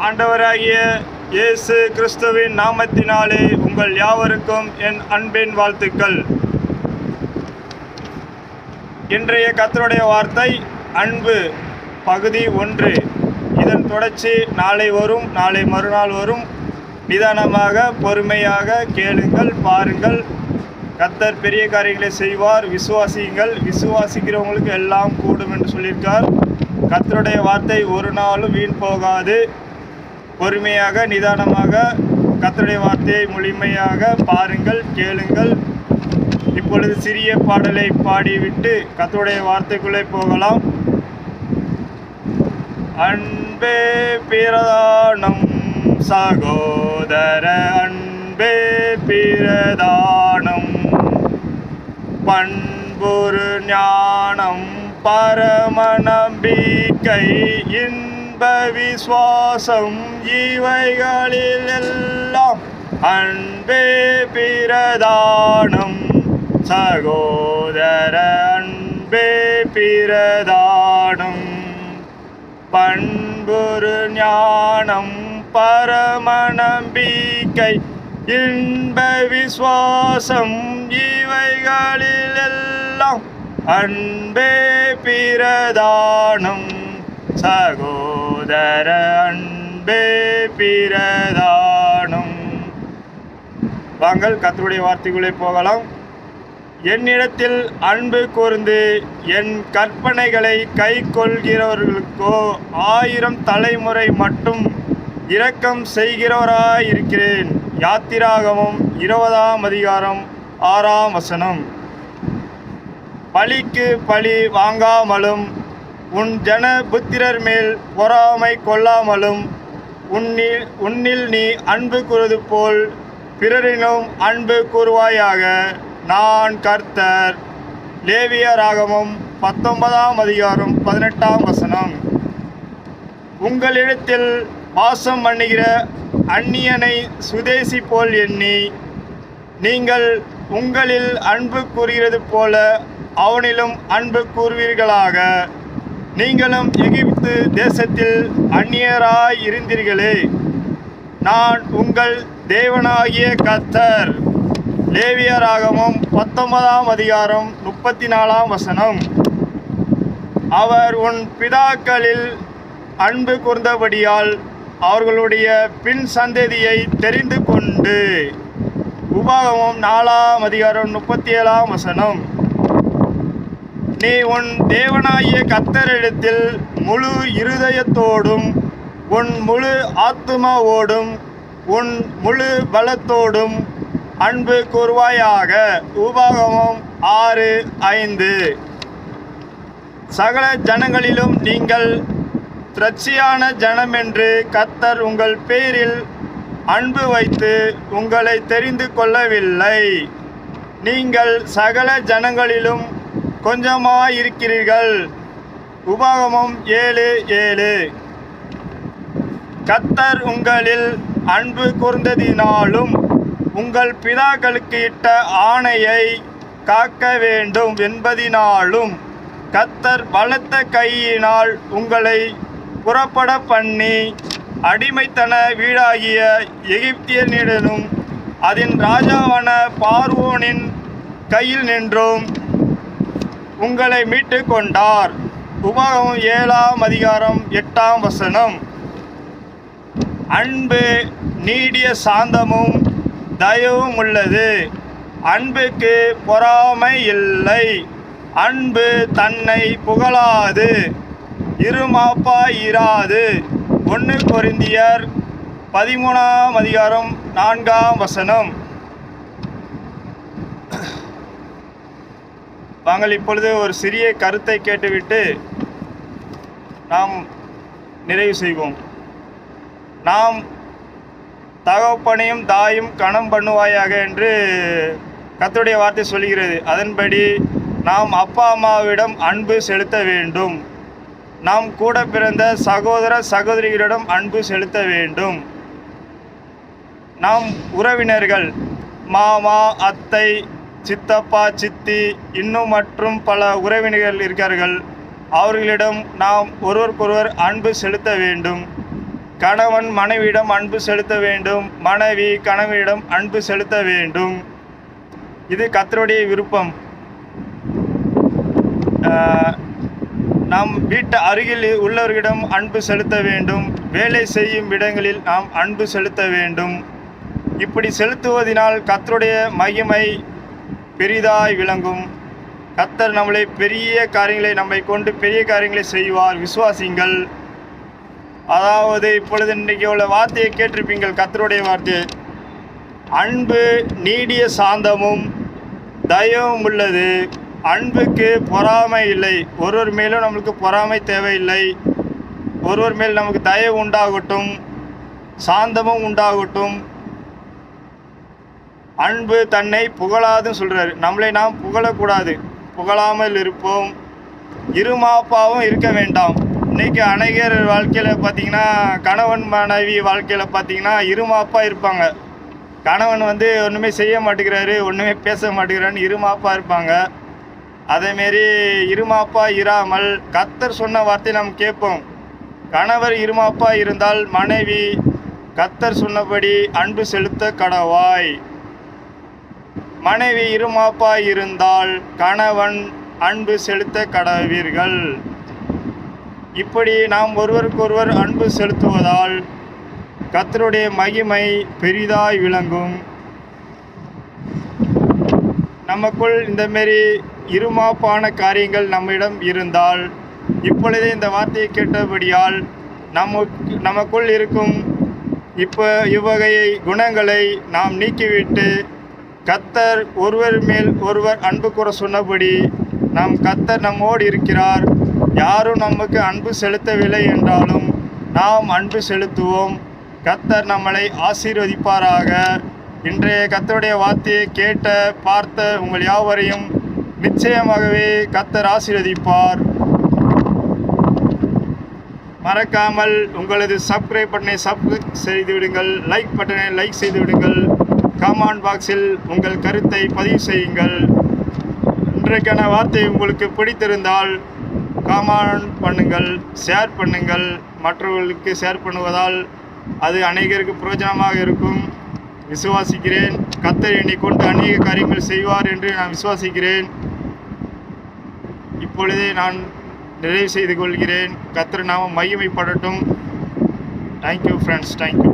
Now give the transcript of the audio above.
ஆண்டவராகிய இயேசு கிறிஸ்துவின் நாமத்தினாலே உங்கள் யாவருக்கும் என் அன்பின் வாழ்த்துக்கள். இன்றைய கர்த்தருடைய வார்த்தை அன்பு பகுதி 1. இதன் தொடர்ச்சி நாளை வரும், நாளை மறுநாள் வரும். நிதானமாக பொறுமையாக கேளுங்கள், பாருங்கள். கர்த்தர் பெரிய காரியங்களை செய்வார். விசுவாசியுங்கள், விசுவாசிக்கிறவங்களுக்கு எல்லாம் கூடும் என்று சொல்லியிருக்கார். கர்த்தருடைய வார்த்தை ஒரு நாளும் வீண் போகாது. பொறுமையாக நிதானமாக கர்த்தருடைய வார்த்தையை முழுமையாக பாருங்கள், கேளுங்கள். இப்பொழுது சிறிய பாடலை பாடிவிட்டு கர்த்தருடைய வார்த்தைக்குள்ளே போகலாம். அன்பே பிரதானம் சகோதர, அன்பே பிரதானம். பண்புறு ஞானம் பரம நம்பிக்கை இன்ப விசுவாசம் இவைகளில் எல்லாம் அன்பே பிரதானம் சகோதர, அன்பே பிரதானம். பண்புறு ஞானம் பரம நம்பிக்கை இன்ப விசுவாசம் இவைகளில் எல்லாம் அன்பே பிரதானம் சகோதர, அன்பே பிரதானம். வாங்கள் கர்த்தருடைய வார்த்தைக்குள்ளே போகலாம். என்னிடத்தில் அன்பு கூர்ந்து என் கற்பனைகளை கை கொள்கிறவர்களுக்கோ 1000 தலைமுறை மட்டும் இரக்கம் செய்கிறவராயிருக்கிறேன். யாத்திராகமம் 20ஆம் அதிகாரம் 6ஆம் வசனம். பழிக்கு பழி வாங்காமலும் உன் ஜன புத்திரர் மேல் பொறாமை கொள்ளாமலும் உன்னில் நீ அன்பு கூறுவது போல் பிறரினும் அன்பு கூறுவாயாக. நான் கர்த்தர். லேவியராகமம் 19ஆம் அதிகாரம் 18ஆம் வசனம். உங்களிடத்தில் வாசம் பண்ணுகிற அந்நியனை சுதேசி போல் எண்ணி நீங்கள் உங்களில் அன்பு கூறுகிறது போல அவனிலும் அன்பு கூறுவீர்களாக. நீங்களும் எகிப்து தேசத்தில் அந்நியராய் இருந்தீர்களே. நான் உங்கள் தேவனாகிய கர்த்தர். லேவியராகமம் 19ஆம் அதிகாரம் 34ஆம் வசனம். அவர் உன் பிதாக்களில் அன்பு கூர்ந்தபடியால் அவர்களுடைய பின் சந்ததியை தெரிந்து கொண்டு. உபாகமம் 4ஆம் அதிகாரம் 37ஆம் வசனம். நீ உன் தேவனாகிய கர்த்தரிடத்தில் முழு இருதயத்தோடும் உன் முழு ஆத்துமாவோடும் உன் முழு பலத்தோடும் அன்பு கூறுவாயாக. உபாகமம் 6:5. சகல ஜனங்களிலும் நீங்கள் திரட்சியான ஜனமென்று கர்த்தர் உங்கள் பேரில் அன்பு வைத்து உங்களை தெரிந்து கொள்ளவில்லை. நீங்கள் சகல ஜனங்களிலும் கொஞ்சமாயிருக்கிறீர்கள். உபாகமம் 7:7. கர்த்தர் உங்களில் அன்பு கூர்ந்ததினாலும் உங்கள் பிதாக்களுக்கு இட்ட ஆணையை காக்க வேண்டும் என்பதினாலும் கர்த்தர் பலத்த கையினால் உங்களை புறப்பட பண்ணி அடிமைத்தன வீடாகிய எகிப்தியனிடனும் அதன் ராஜாவான பார்வோனின் கையில் நின்றும் உங்களை மீட்டு கொண்டார். உபாகமம் 7ஆம் அதிகாரம் 8ஆம் வசனம். அன்பு நீடிய சாந்தமும் தயவும் உள்ளது. அன்புக்கு பொறாமை இல்லை. அன்பு தன்னை புகழாது, இருமாப்பாயிராது. 1 கொரிந்தியர் 13ஆம் அதிகாரம் 4ஆம் வசனம். நாங்கள் இப்பொழுது ஒரு சிறிய கருத்தை கேட்டுவிட்டு நாம் நிறைவு செய்வோம். நாம் தகப்பனையும் தாயும் கனம் பண்ணுவாயாக என்று கர்த்தருடைய வார்த்தை சொல்கிறது. அதன்படி நாம் அப்பா அம்மாவிடம் அன்பு செலுத்த வேண்டும். நாம் கூட பிறந்த சகோதர சகோதரிகளிடம் அன்பு செலுத்த வேண்டும். நாம் உறவினர்கள், மாமா, அத்தை, சித்தப்பா, சித்தி, இன்னும் மற்றும் பல உறவினர்கள் இருக்கிறார்கள். அவர்களிடம் நாம் ஒருவருக்கொருவர் அன்பு செலுத்த வேண்டும். கணவன் மனைவியிடம் அன்பு செலுத்த வேண்டும், மனைவி கணவனிடம் அன்பு செலுத்த வேண்டும். இது கர்த்தருடைய விருப்பம். நாம் வீட்டு அருகில் உள்ளவர்களிடம் அன்பு செலுத்த வேண்டும், வேலை செய்யும் இடங்களில் நாம் அன்பு செலுத்த வேண்டும். இப்படி செலுத்துவதனால் கர்த்தருடைய மகிமை பெரிதாய் விளங்கும். கர்த்தர் நம்மை கொண்டு பெரிய காரியங்களை செய்வார். விசுவாசிங்கள். அதாவது இப்பொழுது இன்றைக்கி உள்ள வார்த்தையை கேட்டிருப்பீங்கள். கர்த்தருடைய வார்த்தை, அன்பு நீடிய சாந்தமும் தயவும் உள்ளது. அன்புக்கு பொறாமை இல்லை. ஒருவர் மேலும் நம்மளுக்கு பொறாமை தேவையில்லை. ஒருவர் மேல் நமக்கு தயவு உண்டாகட்டும், சாந்தமும் உண்டாகட்டும். அன்பு தன்னை புகழாதுன்னு சொல்கிறாரு. நம்மளை நாம் புகழக்கூடாது, புகழாமல் இருப்போம். இருமாப்பாவும் இருக்க வேண்டாம். இன்றைக்கி அநேகர் வாழ்க்கையில் பார்த்திங்கன்னா, கணவன் மனைவி வாழ்க்கையில் பார்த்திங்கன்னா இருமாப்பா இருப்பாங்க. கணவன் ஒன்றுமே செய்ய மாட்டேங்கிறாரு, ஒன்றுமே பேச மாட்டேங்கிறான்னு இருமாப்பா இருப்பாங்க. அதேமாரி இருமாப்பா இராமல் கர்த்தர் சொன்ன வார்த்தை நாம் கேட்போம். கணவர் இருமாப்பா இருந்தால் மனைவி கர்த்தர் சொன்னபடி அன்பு செலுத்த கடவாய். மனைவி இருமாப்பா இருந்தால் கணவன் அன்பு செலுத்த கடவீர்கள். இப்படி நாம் ஒருவருக்கொருவர் அன்பு செலுத்துவதால் கர்த்தருடைய மகிமை பெரிதாய் விளங்கும். நமக்குள் இந்தமாரி இருமாப்பான காரியங்கள் நம்மிடம் இருந்தால், இப்பொழுதே இந்த வார்த்தையை கேட்டபடியால் நமக்குள் இருக்கும் இவ்வகை குணங்களை நாம் நீக்கிவிட்டு, கர்த்தர் ஒருவர் மேல் ஒருவர் அன்பு கூற சொன்னபடி கர்த்தர் நம்மோடு இருக்கிறார். யாரும் நமக்கு அன்பு செலுத்தவில்லை என்றாலும் நாம் அன்பு செலுத்துவோம். கர்த்தர் நம்மளை ஆசீர்வதிப்பாராக. இன்றைய கர்த்தருடைய வார்த்தையை கேட்ட பார்த்த உங்கள் யாவரையும் நிச்சயமாகவே கர்த்தர் ஆசீர்வதிப்பார். மறக்காமல் உங்களது சப்ஸ்கிரைப் பட்டனை சப்ஸ்கிரைப் செய்து விடுங்கள், லைக் பட்டனை லைக் செய்து விடுங்கள், கமெண்ட் பாக்ஸில் உங்கள் கருத்தை பதிவு செய்யுங்கள். இன்றைக்கான வார்த்தை உங்களுக்கு பிடித்திருந்தால் கமெண்ட் பண்ணுங்கள், ஷேர் பண்ணுங்கள். மற்றவர்களுக்கு ஷேர் பண்ணுவதால் அது அநேகருக்கு பிரயோஜனமாக இருக்கும். விசுவாசிக்கிறேன். கர்த்தர் என்னை கொண்டு அநேக காரியங்கள் செய்வார் என்று நான் விசுவாசிக்கிறேன். இப்பொழுதே நான் நிறைவு செய்து கொள்கிறேன். கர்த்தர் நாமம் மகிமைப்படட்டும். Thank you friends, thank you.